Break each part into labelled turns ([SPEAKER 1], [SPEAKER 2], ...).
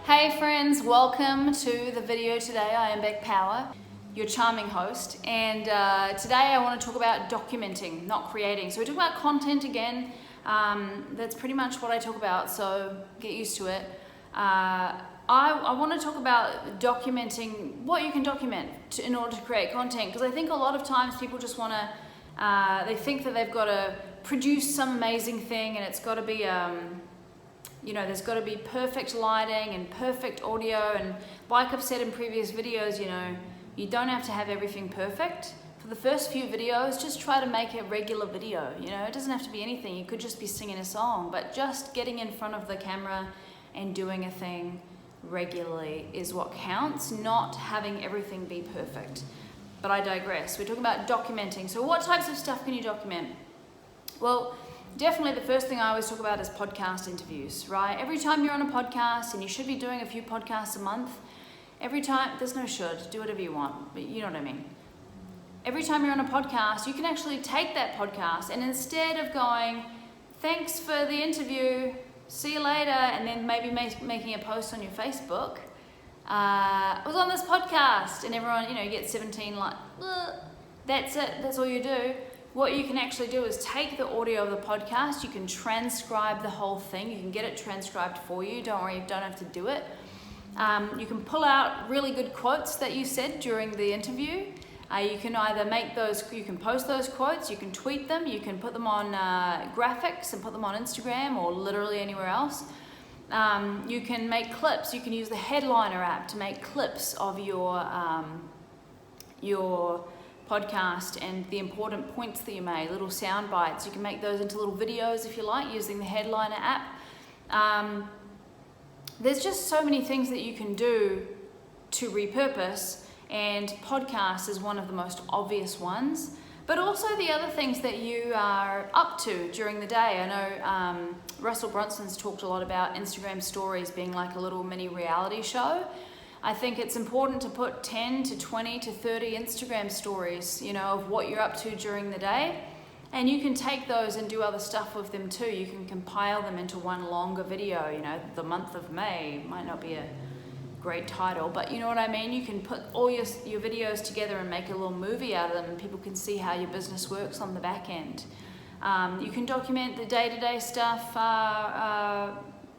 [SPEAKER 1] Hey friends, welcome to the video today. I am Beck Power, your charming host, and today I want to talk about documenting, not creating. So we talk about content again. That's pretty much what I talk about, so get used to it. I want to talk about documenting what you can document in order to create content, because I think a lot of times people just want to, they think that they've got to produce some amazing thing and it's got to be there's got to be perfect lighting and perfect audio, and like I've said in previous videos, you don't have to have everything perfect. For the first few videos, just try to make a regular video. It doesn't have to be anything. You could just be singing a song, but just getting in front of the camera and doing a thing regularly is what counts, not having everything be perfect. But I digress. We're talking about documenting. So what types of stuff can you document? Well, definitely the first thing I always talk about is podcast interviews, right? Every time you're on a podcast, and you should be doing a few podcasts a month, every time, there's no should, do whatever you want, but you know what I mean. Every time you're on a podcast, you can actually take that podcast and instead of going, thanks for the interview, see you later, and then maybe making a post on your Facebook, I was on this podcast, and everyone, you get 17 like, that's it, that's all you do. What you can actually do is take the audio of the podcast, you can transcribe the whole thing, you can get it transcribed for you, don't worry, you don't have to do it. You can pull out really good quotes that you said during the interview. You can either you can post those quotes, you can tweet them, you can put them on graphics and put them on Instagram or literally anywhere else. You can make clips, you can use the Headliner app to make clips of your podcast and the important points that you made, little sound bites. You can make those into little videos if you like using the Headliner app. There's just so many things that you can do to repurpose, and podcast is one of the most obvious ones, but also the other things that you are up to during the day. I know Russell Brunson's talked a lot about Instagram stories being like a little mini reality show. I think it's important to put 10 to 20 to 30 Instagram stories, of what you're up to during the day. And you can take those and do other stuff with them too. You can compile them into one longer video, the month of May might not be a great title, but you know what I mean? You can put all your videos together and make a little movie out of them, and people can see how your business works on the back end. You can document the day-to-day stuff,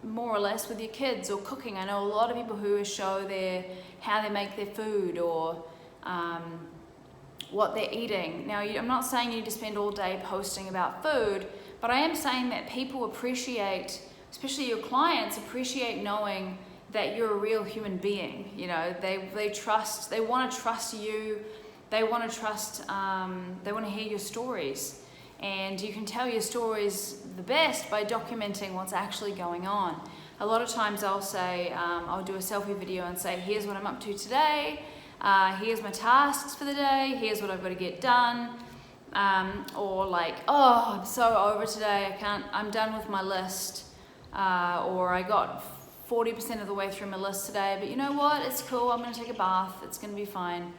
[SPEAKER 1] more or less with your kids or cooking. I know a lot of people who show how they make their food or what they're eating. Now, I'm not saying you need to spend all day posting about food, but I am saying that people appreciate, especially your clients, appreciate knowing that you're a real human being. They want to trust you. They want to hear your stories. And you can tell your stories the best by documenting what's actually going on. A lot of times I'll say, I'll do a selfie video and say, here's what I'm up to today, here's my tasks for the day, here's what I've got to get done, or like, oh, I'm so over today, I'm done with my list, or I got 40% of the way through my list today, but you know what, it's cool, I'm going to take a bath, it's going to be fine.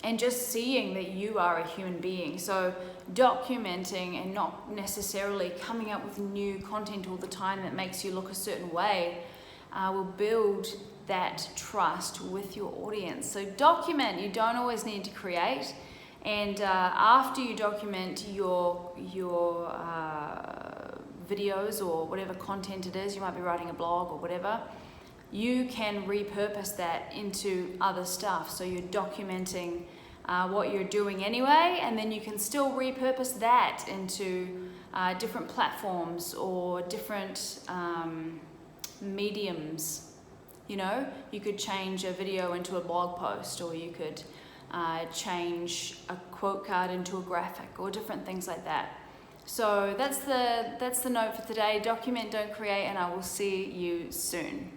[SPEAKER 1] And just seeing that you are a human being. So documenting and not necessarily coming up with new content all the time that makes you look a certain way will build that trust with your audience. So document, you don't always need to create. And after you document your videos or whatever content it is, you might be writing a blog or whatever, you can repurpose that into other stuff. So you're documenting what you're doing anyway, and then you can still repurpose that into different platforms or different mediums. You could change a video into a blog post, or you could change a quote card into a graphic, or different things like that. So that's the note for today. Document, don't create, and I will see you soon.